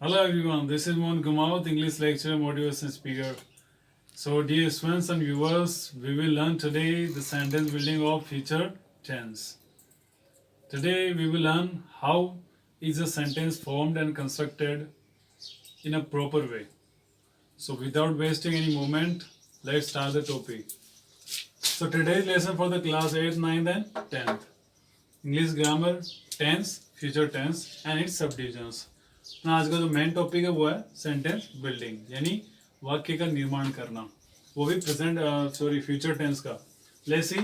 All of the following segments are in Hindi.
Hello everyone, this is Mohan Kumaut, English lecturer, motivation speaker. So dear students and viewers, we will learn today the sentence building of future tense. Today we will learn how is a sentence formed and constructed in a proper way. So without wasting any moment, let's start the topic. So today's lesson for the class 8th, 9th and 10th. English grammar, tense, future tense and its subdivisions. अपना आज का जो मेन टॉपिक है वो है सेंटेंस बिल्डिंग यानी वाक्य का निर्माण करना, वो भी प्रेजेंट फ्यूचर टेंस का। Let's see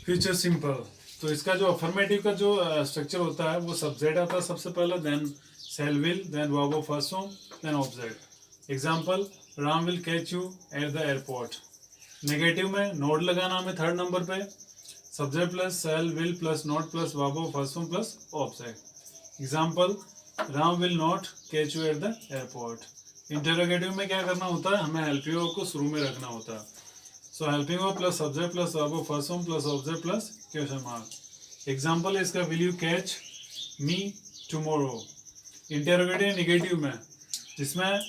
future simple. तो इसका जो अफर्मेटिव का जो स्ट्रक्चर होता है वो सब्जेक्ट आता है सबसे पहले, then shall will, then verb of first form, then object. Example, Ram will catch you at the airport. Negative में नोट लगाना हमें थर्ड नंबर पे, subject plus shall will plus not plus verb of first form plus object. Example, Ram will not catch you at the airport. Interrogative में क्या करना होता है, हमें हेल्पिंग वर्ब को शुरू में रखना होता है। So helping verb plus subject plus verb of first form plus object plus question mark. Example है इसका, will you catch me tomorrow. Interrogative negative में जिसमें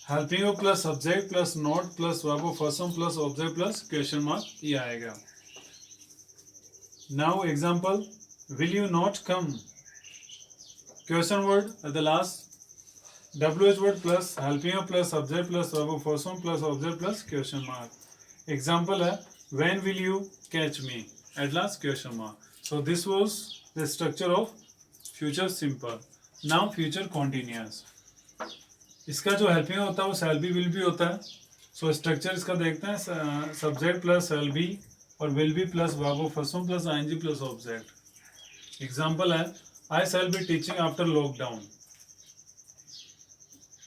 helping verb plus subject plus not plus verb of first form plus object plus question mark ये आएगा। Now example, will you not come, question word at the last, WH word plus helping verb plus subject plus verb of first form plus object plus question mark. Example है, when will you catch me, at last question mark. So this was the structure of future simple. Now future continuous. इसका जो helping होता है वो shall be will be होता है. So structure इसका देखते हैं, subject plus shall be और will be plus verb of first form plus ing plus object. Example है, I shall be teaching after lockdown,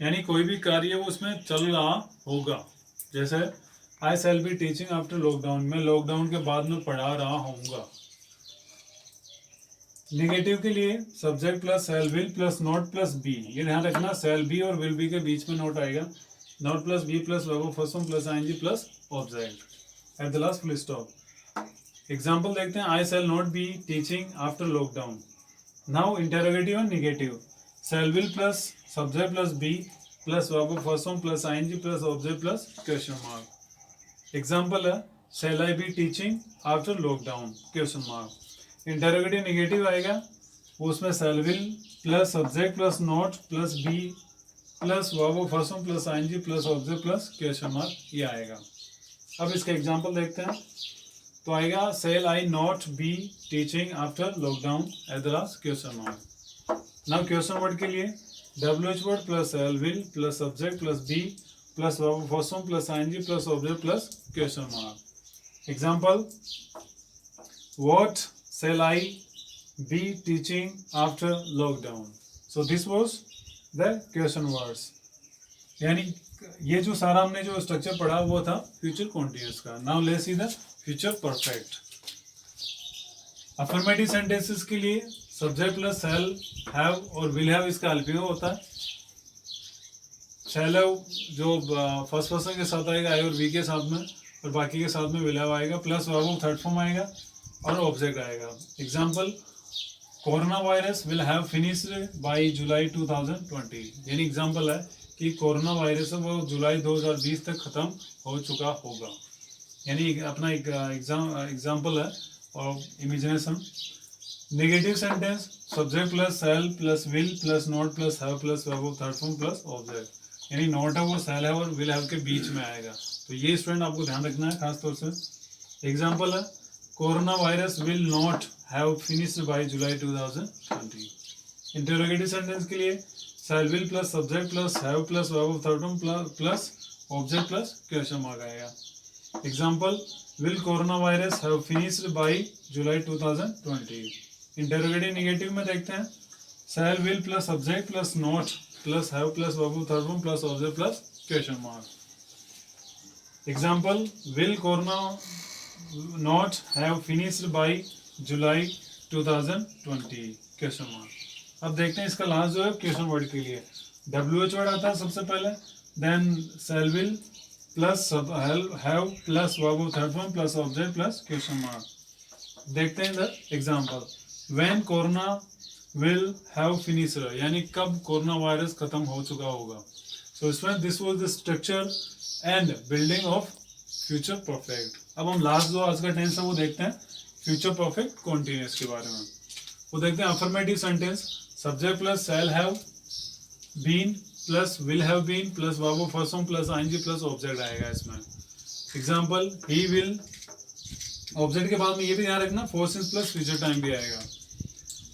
यानी कोई भी कार्य वो उसमें चल रहा होगा। जैसे I shall be teaching after lockdown, मैं लॉकडाउन के बाद में पढ़ा रहा होऊंगा। नेगेटिव के लिए subject plus shall will plus not plus be, ये ध्यान रखना shall be और will be के बीच में नोट आएगा, not plus be plus verb of first form plus ing plus object at the last full stop. Example देखते हैं, I shall not be teaching after lockdown. Now interrogative and negative, shall will plus subject plus be plus verb of first form plus ing plus object plus question mark. Example है, shall I be teaching after lockdown question mark. Interrogative negative आएगा, वो उसमें shall will plus subject plus not plus be plus verb of first form plus ing plus object plus question mark ये आएगा। अब इसका एग्जाम्पल देखते हैं। तो आएगा, shall I not be teaching after lockdown at the last question mark. Now question word के लिए WH word plus shall will plus subject plus be plus verb of first form plus ing plus object plus question mark. Example, what shall I be teaching after lockdown? So this was the question words. यानी ये जो सारा हमने जो स्ट्रक्चर पढ़ा वो था फ्यूचर कॉन्टिन्यूअस का। Now let's see the future perfect. Affirmative sentences के लिए सब्जेक्ट प्लस शैल हैव और विल हैव इसका हेल्पिंग होता है। शैल हैव जो फर्स्ट पर्सन के साथ आएगा आई और वी के साथ में, और बाकी के साथ में विल हैव आएगा, plus verb of third form आएगा और ऑब्जेक्ट आएगा। Example, corona virus will have finished by July 2020, यानी एग्जांपल है कि कोरोना वायरस है वो जुलाई 2020 तक खत्म हो चुका होगा, यानी अपना एक एग्जाम्पल है और imagination. Negative sentence, subject plus shell plus will plus not plus have plus verb of third form plus object, यानी नॉट है वो शैल है और विल हैव के बीच में आएगा। तो ये स्टूडेंट आपको ध्यान रखना है खास तौर से। एग्जाम्पल है, corona virus will not have finished by July 2020। Interrogative sentence के लिए shall will plus subject plus have plus verb of third form plus object plus question mark आएगा। Example, will coronavirus have finished by July 2020? Interrogative negative में देखते हैं, shall will plus subject plus not plus have plus verb of third form plus object plus question mark. Example, will corona not have finished by July 2020? Question mark. अब देखते हैं इसका लास्ट जो है क्वेश्चन वर्ड के लिए WH वर्ड आता है सबसे पहले, then shall will plus have plus verb of third form plus object plus question mark. देखते हैं इधर example, when corona will have finished, यानी कब कोरोना वायरस खत्म हो चुका होगा. So इसमें this was the structure and building of future perfect. अब हम लास्ट जो आज का टेंस है वो देखते हैं फ्यूचर परफेक्ट कॉन्टिन्यूस के बारे में. वो देखते हैं affirmative sentence, subject plus shall have been plus will have been plus verb of first form plus ING plus object आएगा इसमें. एग्जांपल ही विल, ऑब्जेक्ट के बाद में ये भी ध्यान रखना for since plus future time भी आएगा.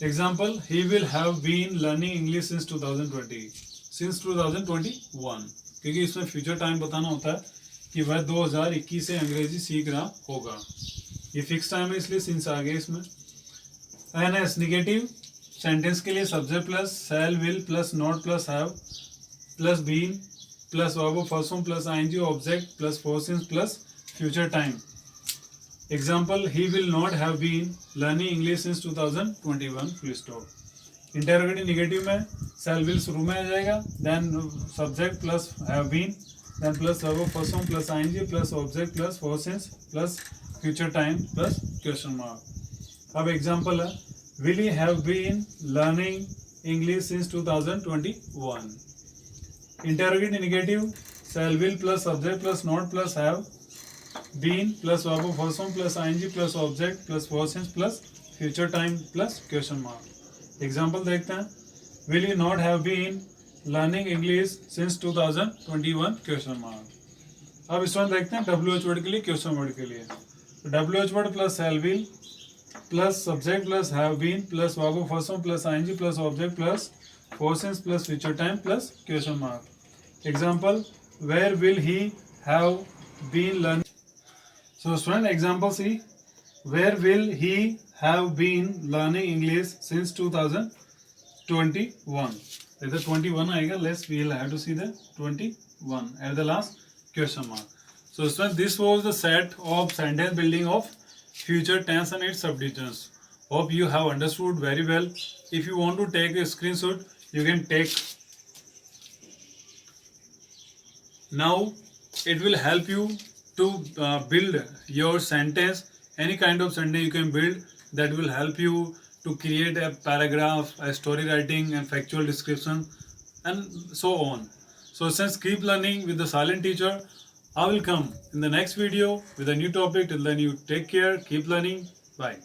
Example he will have been learning English since 2020, since 2021, क्योंकि इसमें फ्यूचर टाइम बताना होता है कि वह 2021 से अंग्रेजी सीख रहा होगा. ये फिक्स टाइम है इसलिए सिंस आ गया इसमें. एनएस निगेटिव सेंटेंस के लिए subject plus shall will plus not plus have plus been plus verb of first form plus ING object plus for since plus future time. Example he will not have been learning English since 2021 full stop. Interrogative negative में शैल विल शुरू में आ जाएगा, then subject plus have been, then plus verb of first form plus ING plus object plus for since plus future time plus question mark. अब एग्जाम्पल है will he have been learning English since 2021. Interrogative negative shall will plus subject plus not plus have been plus verb of first form plus ING plus object plus for since plus future time plus question mark. Example देखते हैं will you not have been learning English since 2021 question mark. अब इस वन देखते हैं WH वर्ड के लिए, क्वेश्चन वर्ड के लिए. WH word plus shall will plus subject plus have been plus verb of first form plus ING plus object plus for since plus future time plus question mark. Example where will he have been learning. So student, example C, where will he have been learning English since 2021? Either 21 आएगा, let's we'll have to see the 21 at the last question mark. So student, this was the set of sentence building of future tense and its subdivisions. Hope you have understood very well. If you want to take a screenshot, you can take. Now it will help you to build your sentence, any kind of sentence you can build that will help you to create a paragraph, a story writing and factual description and so on. So since keep learning with the silent teacher. I will come in the next video with a new topic. Till then you take care, keep learning, bye.